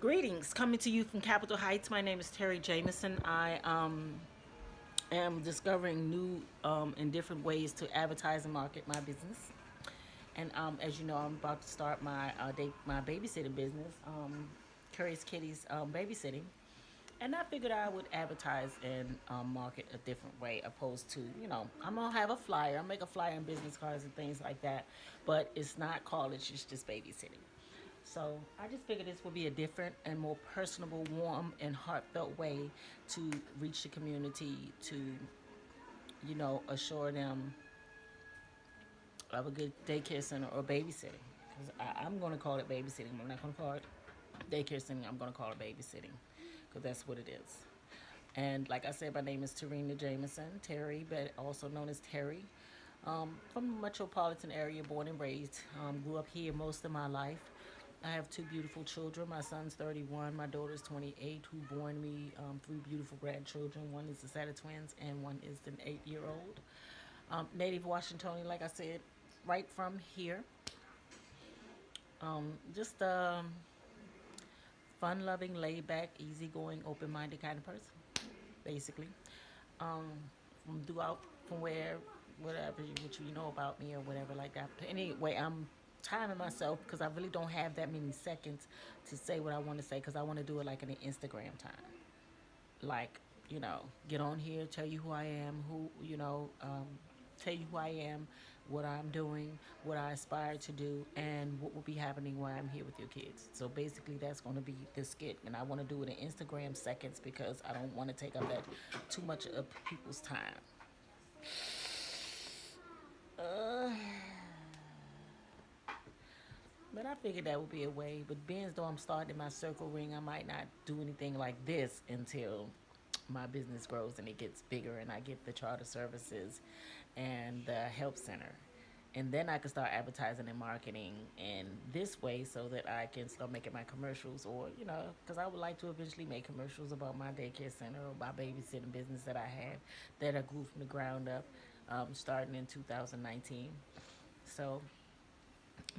Greetings, coming to you from Capitol Heights. My name is Terry Jameson. I am discovering new and different ways to advertise and market my business. And as you know, I'm about to start my babysitting business, Kerri's Kitties Babysitting. And I figured I would advertise and market a different way, opposed to, I'm gonna have a flyer. I'll make a flyer and business cards and things like that, but it's not college. It's just babysitting. So I just figured this would be a different and more personable, warm, and heartfelt way to reach the community to, assure them of a good daycare center or babysitting. Because I'm going to call it babysitting. I'm not going to call it daycare center. I'm going to call it babysitting because that's what it is. And like I said, my name is Tarina Jameson, Terry, but also known as Terry. From the metropolitan area, born and raised. Grew up here most of my life. I have two beautiful children. My son's 31, my daughter's 28, who born me three beautiful grandchildren. One is a set of twins, and one is an 8-year-old. Native Washingtonian, like I said, right from here. Just fun-loving, laid-back, easygoing, open-minded kind of person, basically. Um, from throughout, from where, whatever, what you know about me or whatever like that. But anyway, I'm timing myself because I really don't have that many seconds to say what I want to say because I want to do it like in an Instagram time. Like, get on here, tell you who I am, tell you who I am, what I'm doing, what I aspire to do, and what will be happening while I'm here with your kids. So basically, that's going to be the skit, and I want to do it in Instagram seconds because I don't want to take up that too much of people's time. Uh, but I figured that would be a way. But being as though I'm starting my circle ring, I might not do anything like this until my business grows and it gets bigger and I get the charter services and the help center. And then I can start advertising and marketing in this way so that I can start making my commercials or, because I would like to eventually make commercials about my daycare center or my babysitting business that I have that I grew from the ground up starting in 2019. So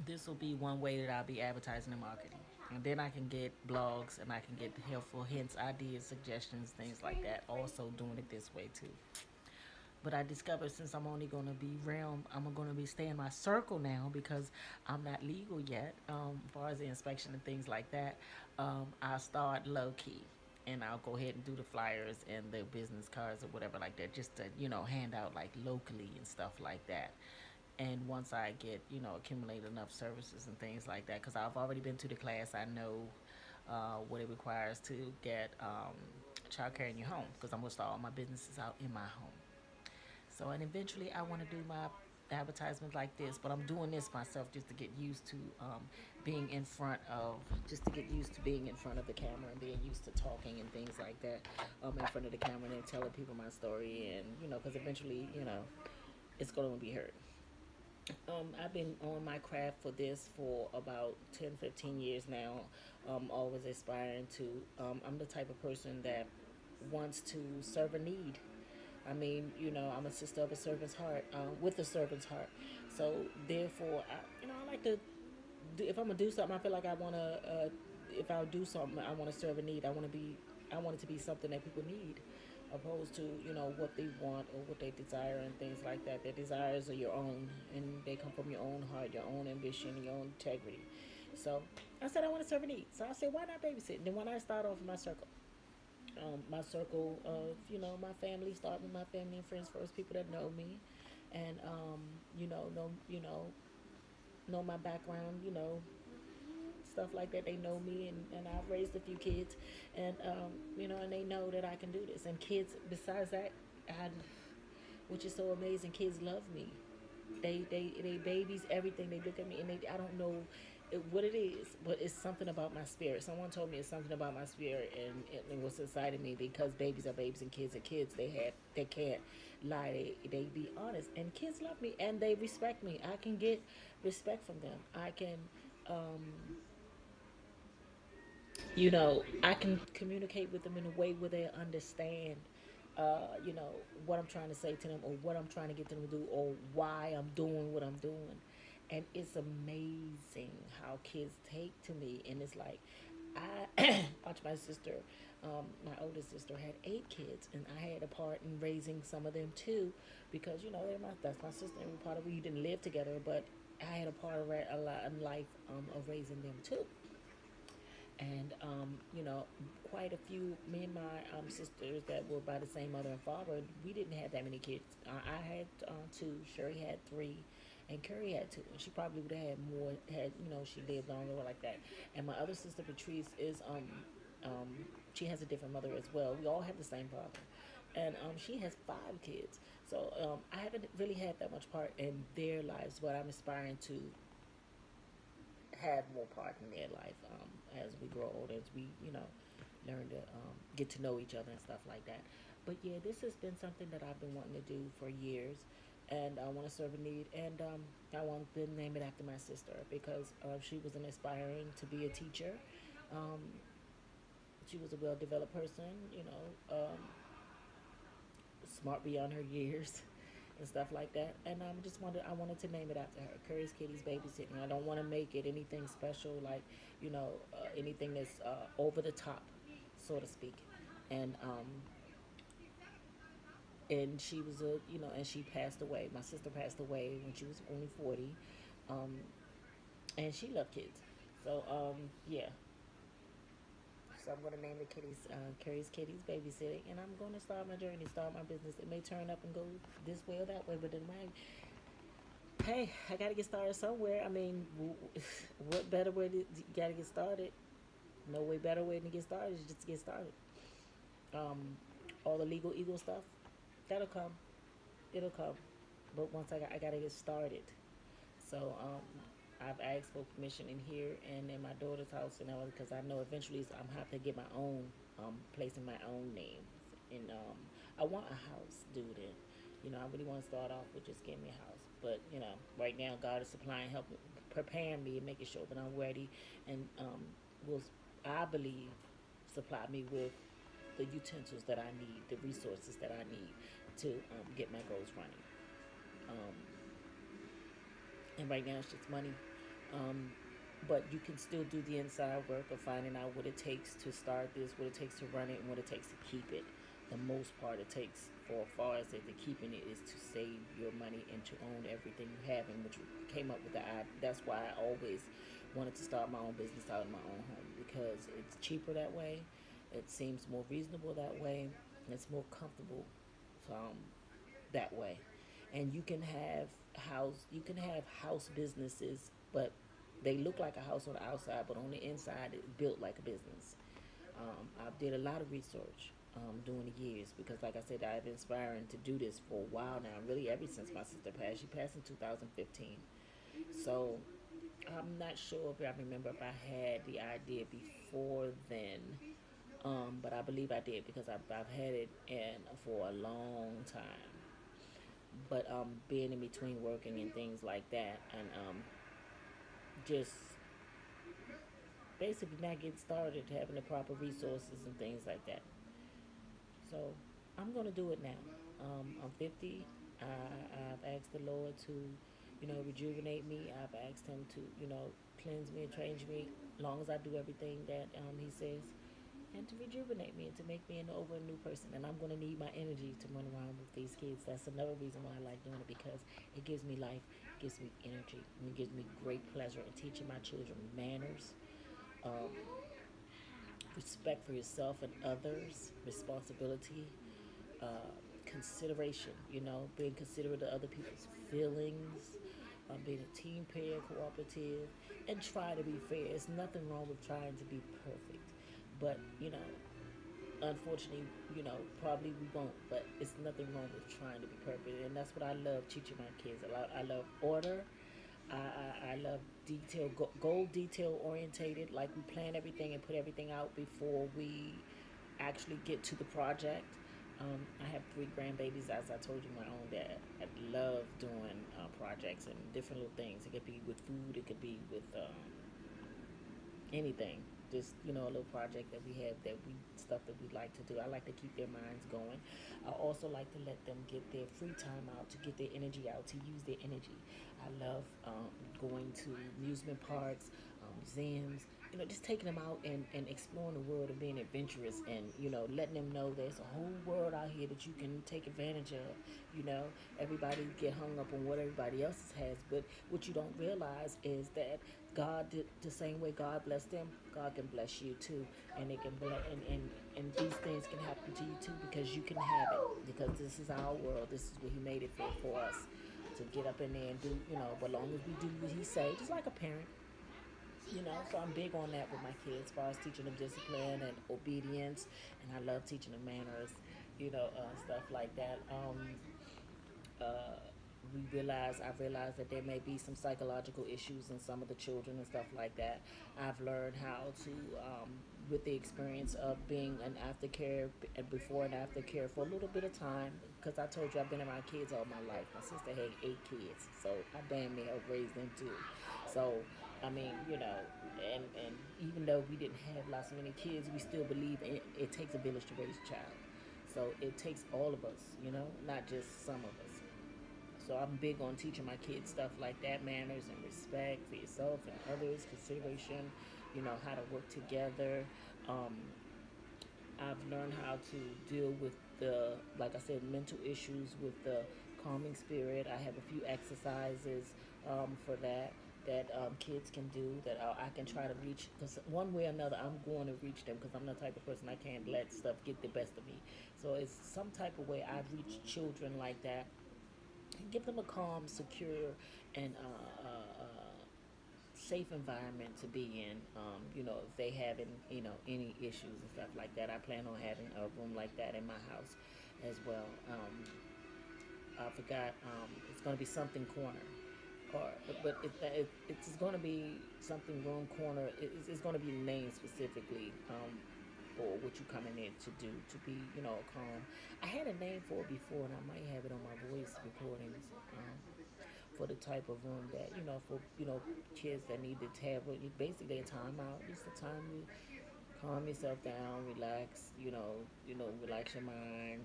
this will be one way that I'll be advertising and marketing. And then I can get blogs and I can get helpful hints, ideas, suggestions, things like that. Also doing it this way too. But I discovered since I'm only going to be I'm going to be staying in my circle now because I'm not legal yet. As far as the inspection and things like that, I'll start low key. And I'll go ahead and do the flyers and the business cards or whatever like that, just to hand out like locally and stuff like that. And once I get accumulate enough services and things like that, because I've already been to the class, I know what it requires to get childcare in your home, because I'm gonna start all my businesses out in my home. So, and eventually I want to do my advertisements like this, but I'm doing this myself just to get used to being in front of, just to get used to being in front of the camera and being used to talking and things like that in front of the camera and then telling people my story, and because eventually it's going to be heard. I've been on my craft for this for about 10, 15 years now. Always aspiring to. I'm the type of person that wants to serve a need. I mean, I'm a sister of a servant's heart, with a servant's heart. So therefore, I like to. If I'm gonna do something, I feel like I wanna. If I do something, I want to serve a need. I want it to be something that people need, opposed to what they want or what they desire and things like that. Their desires are your own, and they come from your own heart, your own ambition, your own integrity. So I said I want to serve a need. So I said, why not babysit? And then when I start off in my circle of my family, start with my family and friends first, people that know me, and know my background, stuff like that. They know me, and I've raised a few kids, and and they know that I can do this. And kids, besides that, I, which is so amazing, kids love me. They babies everything. They look at me and I don't know what it is, but it's something about my spirit. Someone told me it's something about my spirit and what's inside of me, because babies are babies and kids are kids. They can't lie. They be honest, and kids love me and they respect me. I can get respect from them. I can communicate with them in a way where they understand, what I'm trying to say to them, or what I'm trying to get them to do, or why I'm doing what I'm doing. And it's amazing how kids take to me, and it's like I watched my sister, my oldest sister, had 8 kids, and I had a part in raising some of them too, because that's my sister. And part of we didn't live together, but I had a part of a lot in life of raising them too. And quite a few me and my sisters that were by the same mother and father, we didn't have that many kids. I had two, Sherry had three, and Kerri had two. And she probably would have had more had she lived longer or like that. And my other sister Patrice is um she has a different mother as well. We all have the same father, and she has 5 kids. So I haven't really had that much part in their lives, but I'm aspiring to have more part in their life as we grow older, as we learn to get to know each other and stuff like that. But yeah, this has been something that I've been wanting to do for years, and I want to serve a need, and I want to name it after my sister because she was an aspiring to be a teacher. Um, she was a well-developed person, smart beyond her years and stuff like that. And I wanted to name it after her, Curry's Kitties Babysitting. I don't want to make it anything special, like anything that's over the top, so to speak. And she was and she passed away. My sister passed away when she was only 40, um, and she loved kids. So yeah, so I'm gonna name the kitties Carrie's Kitties Babysitting, and I'm gonna start my journey, start my business. It may turn up and go this way or that way, but in my hey, I gotta get started somewhere. I mean, what better way to you gotta get started? No way better way to get started is just to get started. Um, all the legal eagle stuff that'll come, it'll come. But once I gotta get started. So I've asked for permission in here and in my daughter's house and all because I know eventually I'm have to get my own place in my own name. And I want a house, dude. And I really want to start off with just getting me a house. But right now God is supplying, help, preparing me and making sure that I'm ready, and will I believe supply me with the utensils that I need, the resources that I need to get my goals running. Um, and right now it's just money. Um, but you can still do the inside work of finding out what it takes to start this, what it takes to run it, and what it takes to keep it. The most part it takes for far as the keeping it is to save your money and to own everything you have, and which came up with the idea. That's why I always wanted to start my own business out of my own home because it's cheaper that way. It seems more reasonable that way. And it's more comfortable um, that way. And you can have house businesses, but they look like a house on the outside, but on the inside it's built like a business. I did a lot of research during the years because, like I said, I've been inspiring to do this for a while now. Really, ever since my sister passed. She passed in 2015. So I'm not sure if I remember if I had the idea before then, but I believe I did because I've had it in for a long time. But being in between working and things like that, and just basically not getting started, having the proper resources and things like that. So I'm gonna do it now. I'm 50. I've asked the Lord to, rejuvenate me. I've asked Him to, cleanse me and change me, as long as I do everything that He says, and to rejuvenate me and to make me into over a new person. And I'm gonna need my energy to run around with these kids. That's another reason why I like doing it because it gives me life, it gives me energy, and it gives me great pleasure in teaching my children manners, um, respect for yourself and others, responsibility, consideration, being considerate of other people's feelings, being a team player, cooperative, and try to be fair. There's nothing wrong with trying to be perfect. But, unfortunately, probably we won't, but it's nothing wrong with trying to be perfect. And that's what I love teaching my kids. I love order. I love detail, goal detail orientated. Like we plan everything and put everything out before we actually get to the project. I have 3 grandbabies, as I told you, my own dad. I love doing projects and different little things. It could be with food, it could be with anything. Just a little project that we have that we stuff that we like to do. I like to keep their minds going. I also like to let them get their free time out to get their energy out, to use their energy. I love going to amusement parks, museums, just taking them out and exploring the world and being adventurous, and letting them know there's a whole world out here that you can take advantage of. you know Everybody get hung up on what everybody else has, but what you don't realize is that God did the same way God blessed them. God can bless you too, and it can bless, and these things can happen to you too, because you can have it, because this is our world. This is what He made it for us to get up in there and do. But long as we do what He say, just like a parent. So I'm big on that with my kids, as far as teaching them discipline and obedience, and I love teaching them manners, stuff like that. Uh, I realized that there may be some psychological issues in some of the children and stuff like that. I've learned how to, with the experience of being an aftercare and before and aftercare for a little bit of time, because I told you I've been around kids all my life. My sister had 8 kids, so I damn near helped raise them too. So I mean, and even though we didn't have lots of many kids, we still believe it takes a village to raise a child. So it takes all of us, not just some of us. So I'm big on teaching my kids stuff like that: manners and respect for yourself and others, consideration, how to work together. Um, I've learned how to deal with like I said, mental issues with the calming spirit. I have a few exercises for that kids can do, that I can try to reach, because one way or another I'm going to reach them, because I'm the type of person, I can't let stuff get the best of me. So it's some type of way I reach children like that, give them a calm, secure, and safe environment to be in. If they having any issues and stuff like that, I plan on having a room like that in my house as well. I forgot. It's going to be something corner, or but it's going to be something room corner. It's going to be named specifically. For what you coming in to do, to be calm. I had a name for it before, and I might have it on my voice recordings. For the type of room that for kids that need to have basically a timeout, just a time to calm yourself down, relax, relax your mind.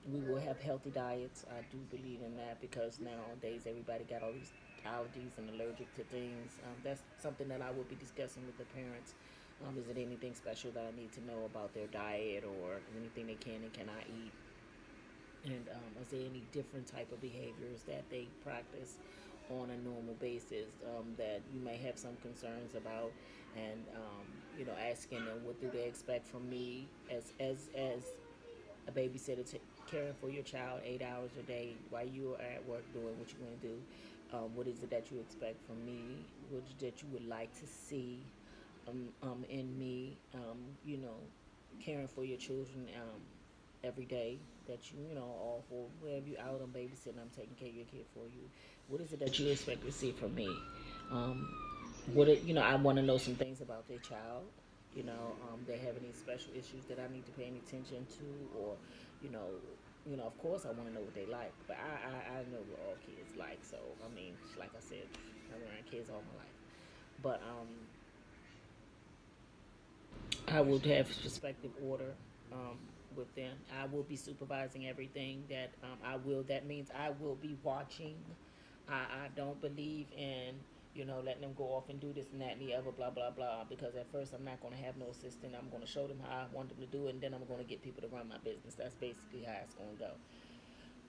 We will have healthy diets. I do believe in that, because nowadays everybody got all these allergies and allergic to things. That's something that I will be discussing with the parents. Is it anything special that I need to know about their diet, or anything they can and cannot eat? And is there any different type of behaviors that they practice on a normal basis, that you may have some concerns about? And asking them, what do they expect from me as a babysitter, caring for your child 8 hours a day while you are at work doing what you're going to do? What is it that you expect from me? What is it that you would like to see in me? Caring for your children every day, that all for wherever you out on babysitting, I'm taking care of your kid for you. What is it that you expect to see from me? Um, I want to know some things about their child. They have any special issues that I need to pay any attention to, or you know, of course, I want to know what they like. But I know what all kids like. So I mean, like I said, I'm around kids all my life. But I will have perspective order with them. I will be supervising everything that I will. That means I will be watching. I don't believe in letting them go off and do this and that and the other, blah blah blah. Because at first I'm not going to have no assistant. I'm going to show them how I want them to do it, and then I'm going to get people to run my business. That's basically how it's going to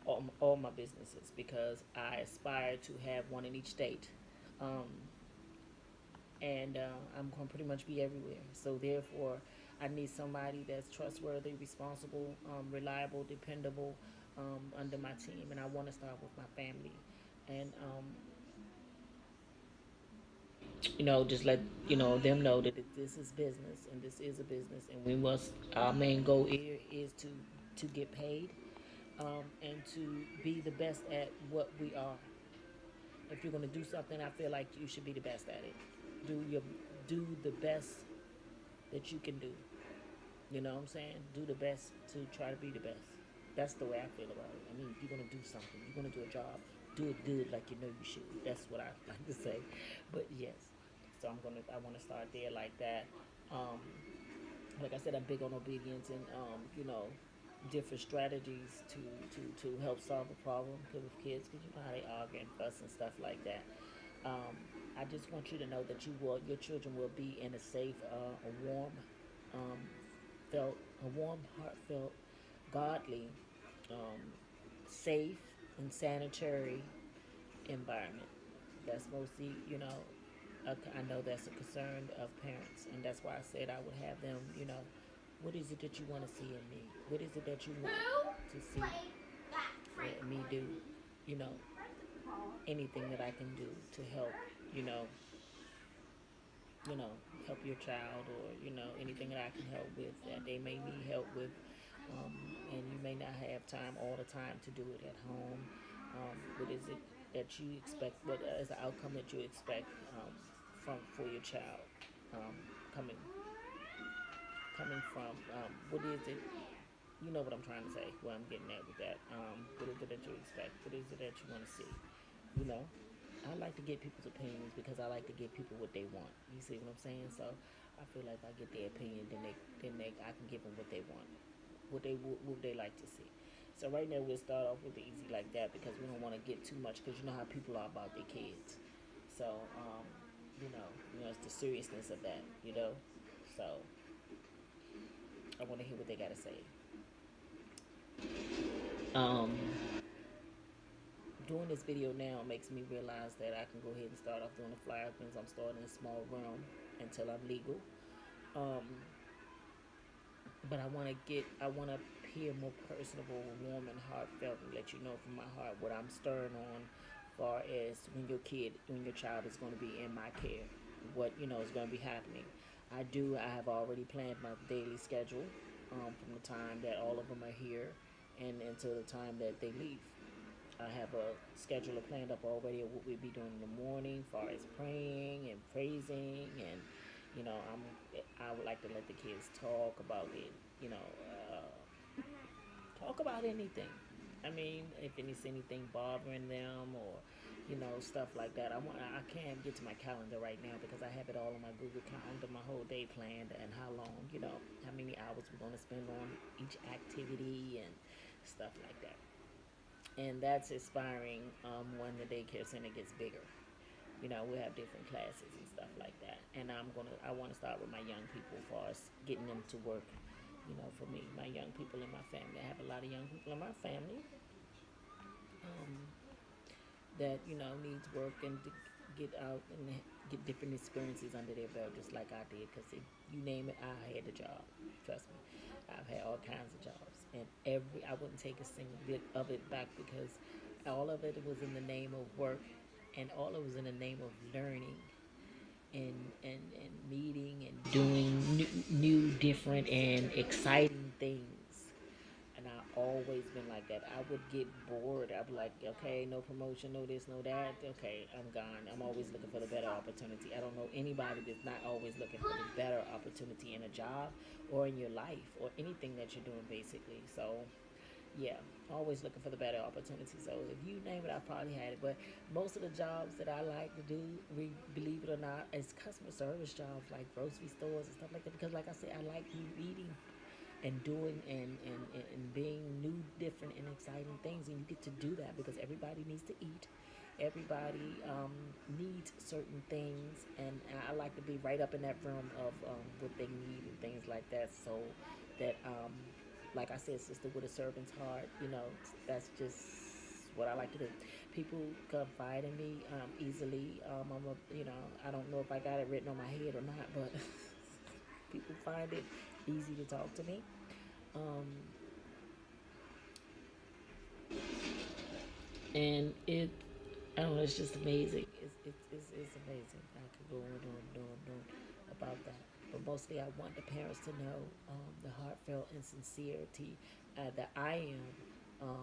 go. All my businesses, because I aspire to have one in each state. Um, and I'm going to pretty much be everywhere. So therefore, I need somebody that's trustworthy, responsible, reliable, dependable, under my team. And I want to start with my family, and just let them know that this is business, and this is a business, and we must. Our main goal here is to get paid, and to be the best at what we are. If you're going to do something, I feel like you should be the best at it. Do the best that you can do. You know what I'm saying? Do the best to try to be the best. That's the way I feel about it. I mean, if you're gonna do something, you're gonna do a job, do it good like you know you should. That's what I like to say. But yes, so I want to start there like that. Um, like I said, I'm big on obedience, and different strategies to help solve a problem with kids, because you know how they argue and fuss and stuff like that. Um, I just want you to know that your children will be in a safe, a warm, um, a warm, heartfelt, godly, um, safe, and sanitary environment. That's mostly, I know that's a concern of parents, and that's why I said I would have them, what is it that you want to see in me? What is it that you want to see me do? You know, anything that I can do to help, you know, you know, help your child, or anything that I can help with that they may need help with, and you may not have time all the time to do it at home. What is it that you expect? What is the outcome that you expect, from for your child, um, coming from? What is it? You know what I'm trying to say. What I'm getting at with that. What is it that you expect? What is it that you want to see? You know, I like to get people's opinions because I like to give people what they want. You see what I'm saying? So I feel like I get their opinion, then I can give them what they want, what they like to see. So right now we'll start off with the easy like that because we don't want to get too much because you know how people are about their kids. So it's the seriousness of that. So I want to hear what they got to say. Um, Doing this video now makes me realize that I can go ahead and start off doing the flyer things. I'm starting in a small room until I'm legal. Um, but I want to appear more personable, warm, and heartfelt, and let you know from my heart what I'm stirring on, far as when your child is going to be in my care, what is going to be happening. I have already planned my daily schedule, from the time that all of them are here, and until the time that they leave. I have a schedule planned up already of what we'll be doing in the morning, far as praying and praising, and I would like to let the kids talk about it. Talk about anything. I mean, if it's anything bothering them, or stuff like that. I can't get to my calendar right now because I have it all on my Google Calendar, my whole day planned, and how long, how many hours we're going to spend on each activity and stuff like that. And that's inspiring, when the daycare center gets bigger. We have different classes and stuff like that. And I want to start with my young people as far as getting them to work. For me, my young people in my family. I have a lot of young people in my family, um, that needs work and to get out and get different experiences under their belt, just like I did. Because you name it, I had a job. Trust me, I've had all kinds of jobs, and I wouldn't take a single bit of it back because all of it was in the name of work, and all of it was in the name of learning and meeting and doing new, different, and exciting things. And I always been like that. I would get bored. I'd be like, okay, no promotion, no this, no that. Okay, I'm gone. I'm always looking for the better opportunity. I don't know anybody that's not always looking for the better opportunity in a job or in your life or anything that you're doing, basically. So yeah, always looking for the better opportunity. So if you name it, I probably had it. But most of the jobs that I like to do, believe it or not, is customer service jobs, like grocery stores and stuff like that. Because like I said, I like meeting and doing and being new, different, and exciting things. And you get to do that because everybody needs to eat. Everybody, needs certain things, and I like to be right up in that realm of, what they need and things like that. So that, like I said, sister with a servant's heart, that's just what I like to do. People confide in me, easily. I don't know if I got it written on my head or not, but people find it easy to talk to me. Um, and I don't know, it's just amazing. It's amazing. I could go on about that. But mostly, I want the parents to know, the heartfelt and sincerity, that I am,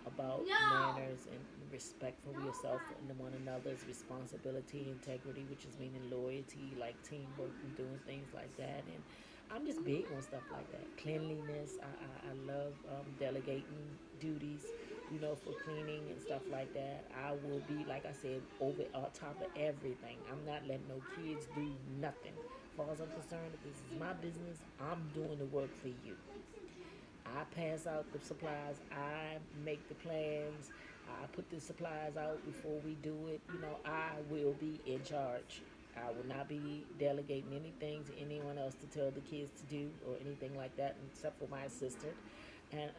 about manners and respect for yourself and one another's responsibility, integrity, which is meaning loyalty, like teamwork and doing things like that. And I'm just big on stuff like that. Cleanliness. I love, delegating duties, for cleaning and stuff like that. I will be, like I said, over on top of everything. I'm not letting no kids do nothing. As far as I'm concerned, if this is my business, I'm doing the work for you. I pass out the supplies. I make the plans. I put the supplies out before we do it. I will be in charge. I will not be delegating anything to anyone else to tell the kids to do or anything like that, except for my assistant and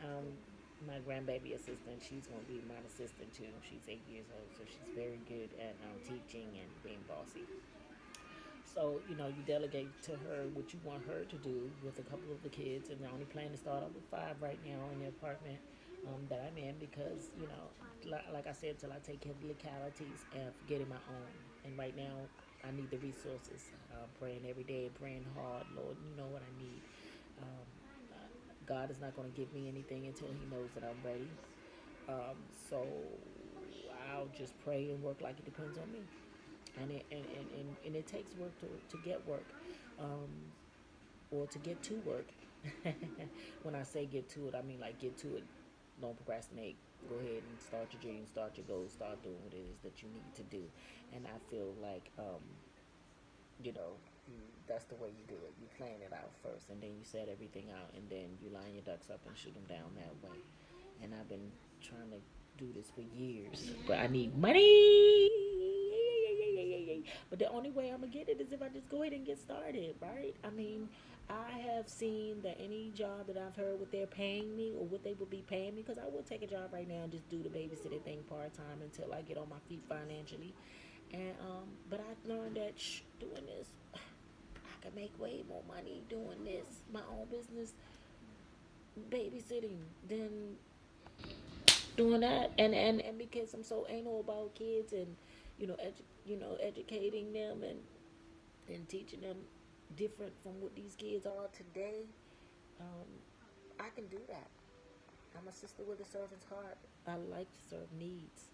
my grandbaby assistant. She's going to be my assistant too. She's 8 years old, so she's very good at teaching and being bossy. So, you delegate to her what you want her to do with a couple of the kids. And I only plan to start off with 5 right now in the apartment that I'm in because, like I said, till I take care of the legalities and forgetting my own. And right now, I need the resources. Praying every day, praying hard. Lord, you know what I need. Um, God is not going to give me anything until He knows that I'm ready. So I'll just pray and work like it depends on me. And it takes work to get work, um, or to get to work. When I say get to it, I mean like get to it. Don't procrastinate. Go ahead and start your dreams, start your goals, start doing what it is that you need to do. And I feel like, you know, that's the way you do it. You plan it out first, and then you set everything out, and then you line your ducks up and shoot them down that way. And I've been trying to do this for years, but I need money. But the only way I'm gonna get it is if I just go ahead and get started, right? I mean, I have seen that any job that I've heard what they're paying me or what they would be paying me, because I will take a job right now and just do the babysitting thing part time until I get on my feet financially. And but I learned that doing this, I can make way more money doing this, my own business, babysitting, than doing that. And because I'm so anal about kids and educating them and teaching them different from what these kids are today, um, I can do that. I'm a sister with a servant's heart. I like to serve needs.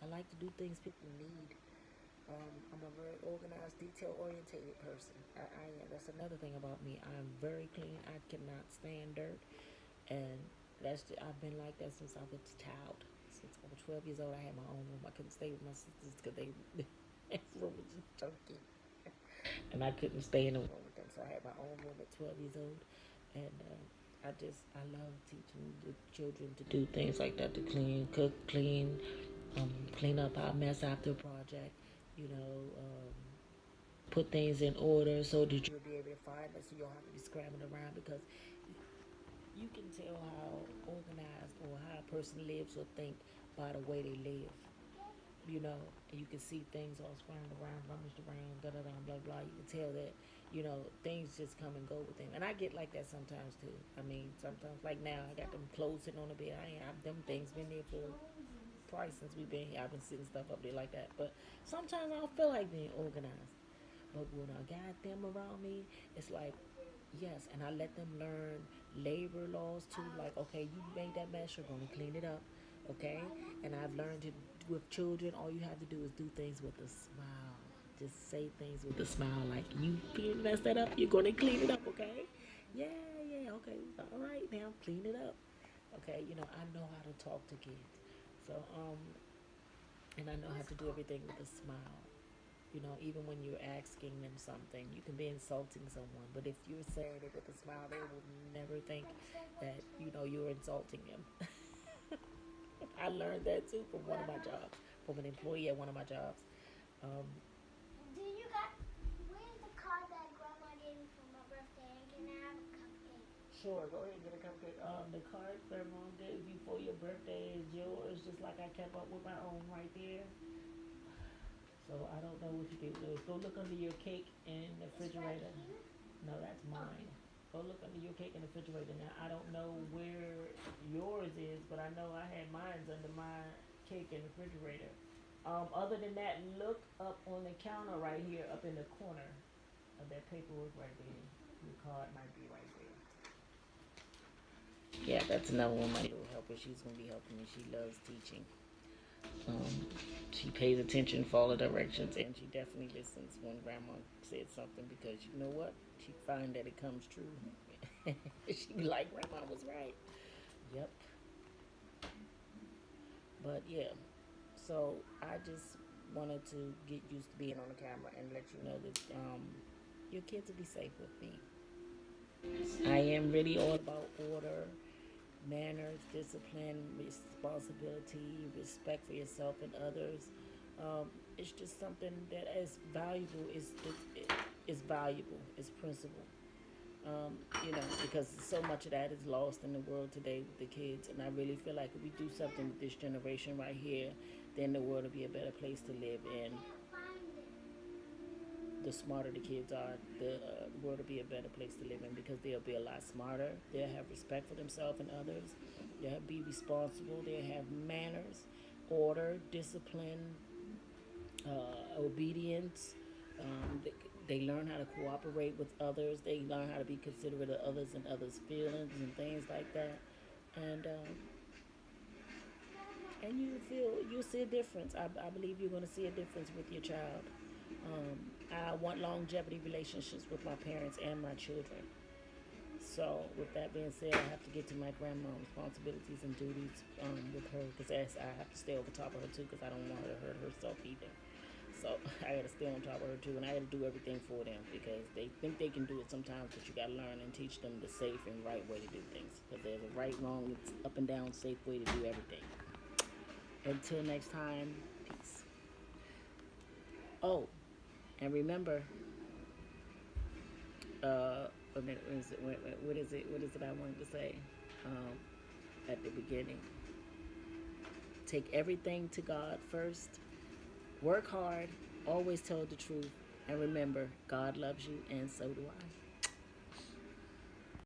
I like to do things people need. I'm a very organized, detail orientated person. I am. That's another thing about me. I'm very clean. I cannot stand dirt, and I've been like that since I was a child. Since I was 12 years old, I had my own room. I couldn't stay with my sisters because they room was just junky, and I couldn't stay in a room with them. So I had my own room at 12 years old, and I love teaching the children to do things like that, to clean, cook, clean up our mess after a project, you know, put things in order so that you'll be able to find it, so you don't have to be scrambling around, because you can tell how organized or how a person lives or think by the way they live. And you can see things all scrambled around, rummaged around, da da da, blah blah. You can tell that, things just come and go with them. And I get like that sometimes too. I mean, sometimes, like now, I got them clothes sitting on the bed. I ain't have them things been there for twice since we've been here. I've been sitting stuff up there like that. But sometimes I don't feel like being organized. But when I got them around me, it's like, yes, and I let them learn labor laws too. Like, okay, you made that mess, you're gonna clean it up, okay? And I've learned to, with children, all you have to do is do things with a smile. Just say things with a smile, like, you messed that up, you're gonna clean it up, okay? Yeah, yeah, okay, all right, now clean it up, okay? I know how to talk to kids, so and I know how to do everything with a smile. Even when you're asking them something, you can be insulting someone, but if you're saying it with a smile, they will never think that you're insulting them. I learned that too from one of my jobs, from an employee at one of my jobs. Um, Do you got? Where's the card that Grandma gave me for my birthday? And can I have a cupcake? sure, go ahead and get a cupcake. The card Grandma gave you for your birthday is yours, just like I kept up with my own right there. So I don't know what you can do. Go look under your cake in the It's right refrigerator. here. No, that's Oh, mine. Go look under your cake in the refrigerator. Now I don't know where yours is, but I know I had mine's under my cake in the refrigerator. Other than that, look up on the counter right here, up in the corner of that paperwork right there. Your card might be right there. Yeah, that's another one of my little helper. She's gonna be helping me. She loves teaching. Um, she pays attention, follow directions, and she definitely listens when Grandma said something, because you know what? She find that it comes true. She be like, Grandma was right. Yep. But yeah, so I just wanted to get used to being on the camera and let you know that your kids will be safe with me. I am really all about order, manners, discipline, responsibility, respect for yourself and others. It's just something that is valuable. Is valuable. It's principle. Because so much of that is lost in the world today with the kids. And I really feel like if we do something with this generation right here, then the world will be a better place to live in. The smarter the kids are, the world will be a better place to live in because they'll be a lot smarter. They'll have respect for themselves and others. They'll be responsible. They'll have manners, order, discipline, obedience. They learn how to cooperate with others. They learn how to be considerate of others and others' feelings and things like that. And you'll see a difference. I believe you're going to see a difference with your child. I want longevity relationships with my parents and my children. So, with that being said, I have to get to my grandma responsibilities and duties with her because I have to stay over top of her too because I don't want her to hurt herself either. So, I got to stay on top of her too, and I got to do everything for them because they think they can do it sometimes, but you got to learn and teach them the safe and right way to do things because there's a right, wrong, up and down, safe way to do everything. Until next time, peace. Oh, and remember, what is it? What is it? What is it I wanted to say at the beginning? Take everything to God first. Work hard. Always tell the truth. And remember, God loves you, and so do I.